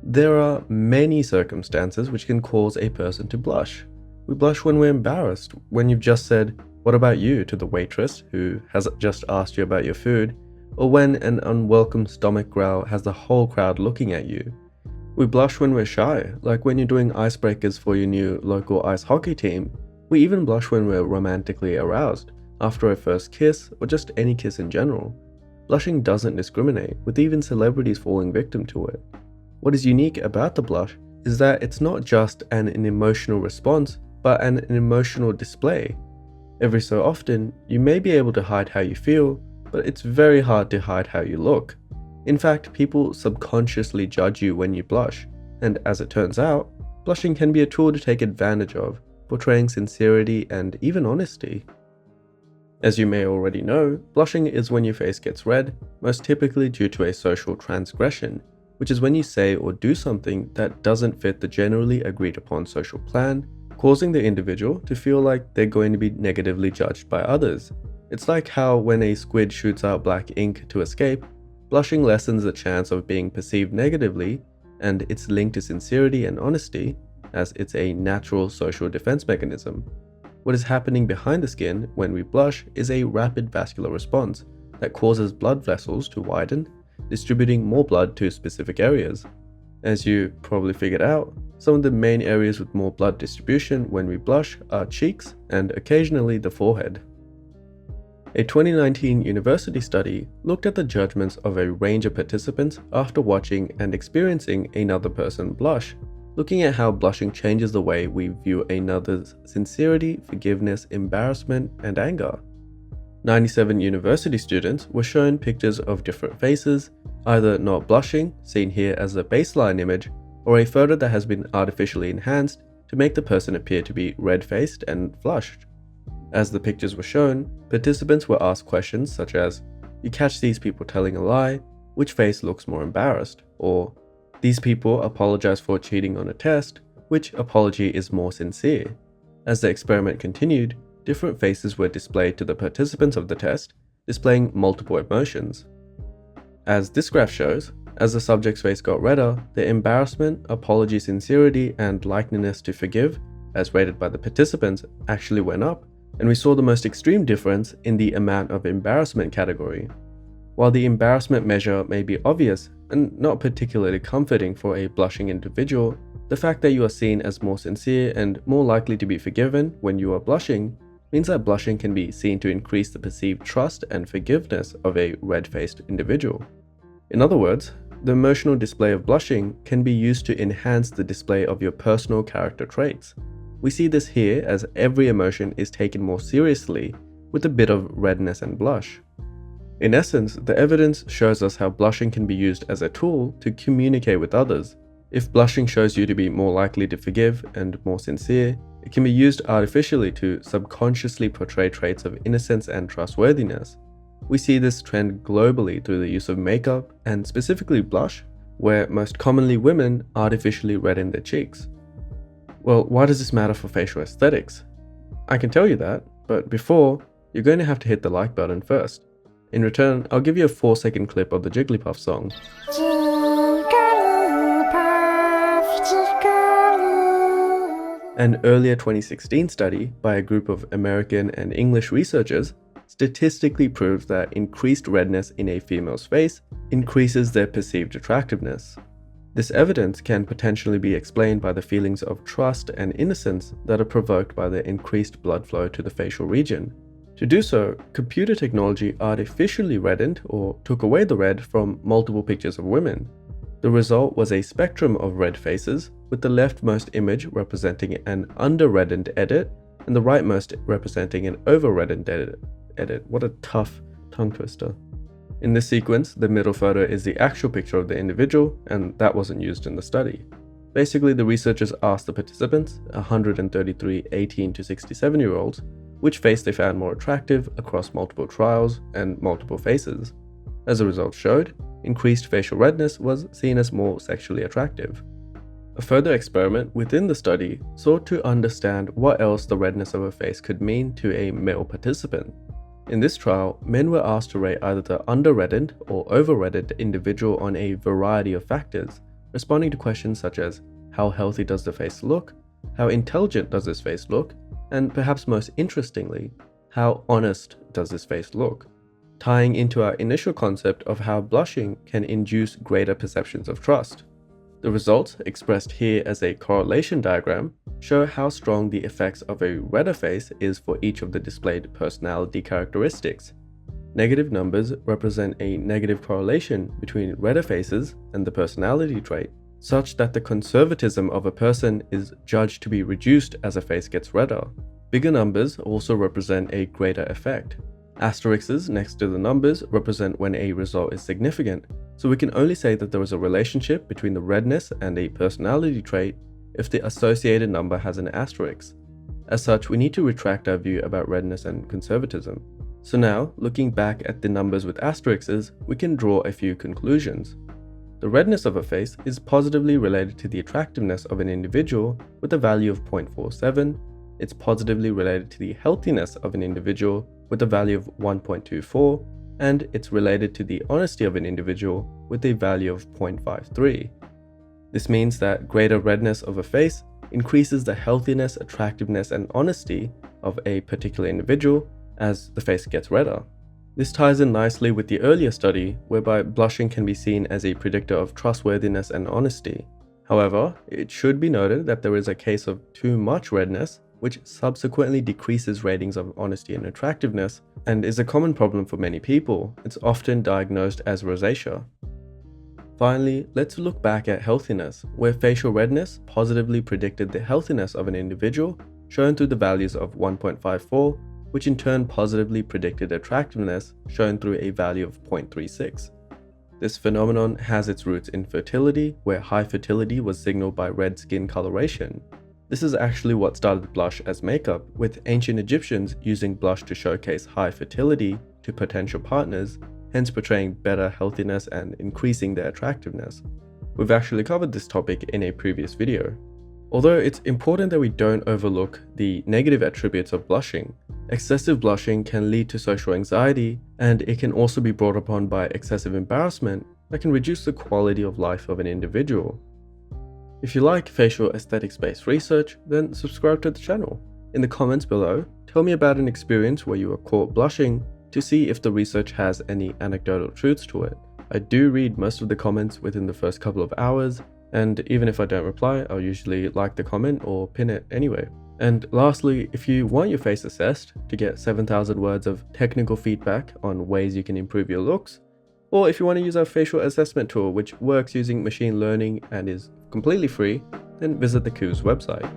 There are many circumstances which can cause a person to blush. We blush when we're embarrassed, when you've just said, "What about you?" to the waitress who has just asked you about your food, or when an unwelcome stomach growl has the whole crowd looking at you. We blush when we're shy, like when you're doing icebreakers for your new local ice hockey team. We even blush when we're romantically aroused, after a first kiss, or just any kiss in general. Blushing doesn't discriminate, with even celebrities falling victim to it. What is unique about the blush is that it's not just an emotional response, but an emotional display. Every so often, you may be able to hide how you feel, but it's very hard to hide how you look. In fact, people subconsciously judge you when you blush, and as it turns out, blushing can be a tool to take advantage of, portraying sincerity and even honesty. As you may already know, blushing is when your face gets red, most typically due to a social transgression, which is when you say or do something that doesn't fit the generally agreed upon social plan, causing the individual to feel like they're going to be negatively judged by others. It's like how when a squid shoots out black ink to escape, blushing lessens the chance of being perceived negatively, and it's linked to sincerity and honesty, as it's a natural social defense mechanism. What is happening behind the skin when we blush is a rapid vascular response that causes blood vessels to widen, distributing more blood to specific areas. As you probably figured out, some of the main areas with more blood distribution when we blush are cheeks and occasionally the forehead. A 2019 university study looked at the judgments of a range of participants after watching and experiencing another person blush, looking at how blushing changes the way we view another's sincerity, forgiveness, embarrassment, and anger. 97 university students were shown pictures of different faces, either not blushing, seen here as a baseline image, or a photo that has been artificially enhanced to make the person appear to be red-faced and flushed. As the pictures were shown, participants were asked questions such as, "You catch these people telling a lie, which face looks more embarrassed?" Or, "These people apologize for cheating on a test, which apology is more sincere?" As the experiment continued, different faces were displayed to the participants of the test, displaying multiple emotions. As this graph shows, as the subject's face got redder, their embarrassment, apology sincerity, and likeliness to forgive, as rated by the participants, actually went up, and we saw the most extreme difference in the amount of embarrassment category. While the embarrassment measure may be obvious and not particularly comforting for a blushing individual, the fact that you are seen as more sincere and more likely to be forgiven when you are blushing means that blushing can be seen to increase the perceived trust and forgiveness of a red-faced individual. In other words, the emotional display of blushing can be used to enhance the display of your personal character traits. We see this here as every emotion is taken more seriously with a bit of redness and blush. In essence, the evidence shows us how blushing can be used as a tool to communicate with others. If blushing shows you to be more likely to forgive and more sincere, it can be used artificially to subconsciously portray traits of innocence and trustworthiness. We see this trend globally through the use of makeup, and specifically blush, where most commonly women artificially redden their cheeks. Well, why does this matter for facial aesthetics? I can tell you that, but before, you're going to have to hit the like button first. In return, I'll give you a 4-second clip of the Jigglypuff song. An earlier 2016 study by a group of American and English researchers statistically proves that increased redness in a female's face increases their perceived attractiveness. This evidence can potentially be explained by the feelings of trust and innocence that are provoked by the increased blood flow to the facial region. To do so, computer technology artificially reddened or took away the red from multiple pictures of women. The result was a spectrum of red faces, with the leftmost image representing an under-reddened edit and the rightmost representing an over-reddened edit. What a tough tongue twister. In this sequence, the middle photo is the actual picture of the individual, and that wasn't used in the study. Basically, the researchers asked the participants, 133 18 to 67-year-olds, which face they found more attractive across multiple trials and multiple faces. As the results showed, increased facial redness was seen as more sexually attractive. A further experiment within the study sought to understand what else the redness of a face could mean to a male participant. In this trial, men were asked to rate either the under-reddened or over-reddened individual on a variety of factors, responding to questions such as how healthy does the face look, how intelligent does this face look, and perhaps most interestingly, how honest does this face look, tying into our initial concept of how blushing can induce greater perceptions of trust. The results, expressed here as a correlation diagram, show how strong the effects of a redder face is for each of the displayed personality characteristics. Negative numbers represent a negative correlation between redder faces and the personality trait, such that the conservatism of a person is judged to be reduced as a face gets redder. Bigger numbers also represent a greater effect. Asterisks next to the numbers represent when a result is significant, so we can only say that there is a relationship between the redness and a personality trait if the associated number has an asterisk. As such, we need to retract our view about redness and conservatism. So now, looking back at the numbers with asterisks, we can draw a few conclusions. The redness of a face is positively related to the attractiveness of an individual with a value of 0.47. It's positively related to the healthiness of an individual with a value of 1.24, and it's related to the honesty of an individual with a value of 0.53. This means that greater redness of a face increases the healthiness, attractiveness, and honesty of a particular individual as the face gets redder. This ties in nicely with the earlier study whereby blushing can be seen as a predictor of trustworthiness and honesty. However, it should be noted that there is a case of too much redness, which subsequently decreases ratings of honesty and attractiveness, and is a common problem for many people. It's often diagnosed as rosacea. Finally, let's look back at healthiness, where facial redness positively predicted the healthiness of an individual, shown through the values of 1.54, which in turn positively predicted attractiveness, shown through a value of 0.36. This phenomenon has its roots in fertility, where high fertility was signaled by red skin coloration. This is actually what started blush as makeup, with ancient Egyptians using blush to showcase high fertility to potential partners, hence portraying better healthiness and increasing their attractiveness. We've actually covered this topic in a previous video. Although it's important that we don't overlook the negative attributes of blushing, excessive blushing can lead to social anxiety, and it can also be brought upon by excessive embarrassment that can reduce the quality of life of an individual. If you like facial aesthetics-based research, then subscribe to the channel. In the comments below, tell me about an experience where you were caught blushing to see if the research has any anecdotal truths to it. I do read most of the comments within the first couple of hours, and even if I don't reply, I'll usually like the comment or pin it anyway. And lastly, if you want your face assessed to get 7,000 words of technical feedback on ways you can improve your looks, or if you want to use our facial assessment tool which works using machine learning and is completely free, then visit the Coos website.